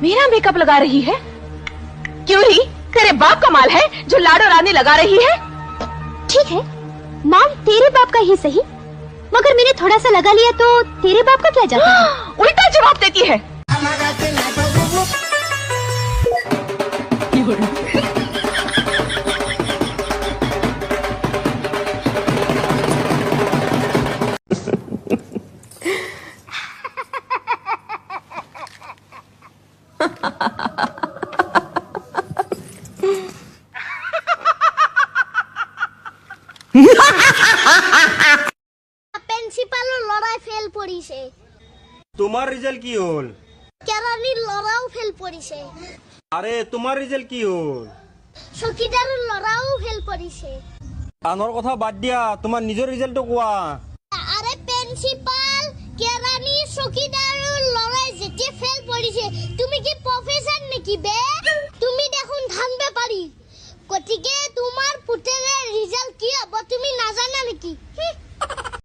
मेरा मेकअप लगा रही है? क्यों ही? तेरे बाप का माल है जो लाडो रानी लगा रही है। ठीक है, माल तेरे बाप का ही सही, मगर मैंने थोड़ा सा लगा लिया तो तेरे बाप का क्या जाता है? उल्टा जवाब देती है। প্ৰিন্সিপালৰ লৰাই ফেল পৰিছে। তোমাৰ ৰেজাল্ট কি হল? কেৰাণীৰ লৰাও ফেল পৰিছে। আৰে তোমাৰ ৰেজাল্ট কি হল? চকীদাৰৰ লৰাও ফেল পৰিছে। আনৰ কথা বাদ দিয়া, তোমাৰ নিজেৰ ৰেজাল্টটো কোয়া। আৰে প্ৰিন্সিপাল, কেৰাণী চকীদাৰৰ লৰাই যেতিয়া ফেল পৰিছে, তুমি কি প্ৰফেসৰ নেকি বে?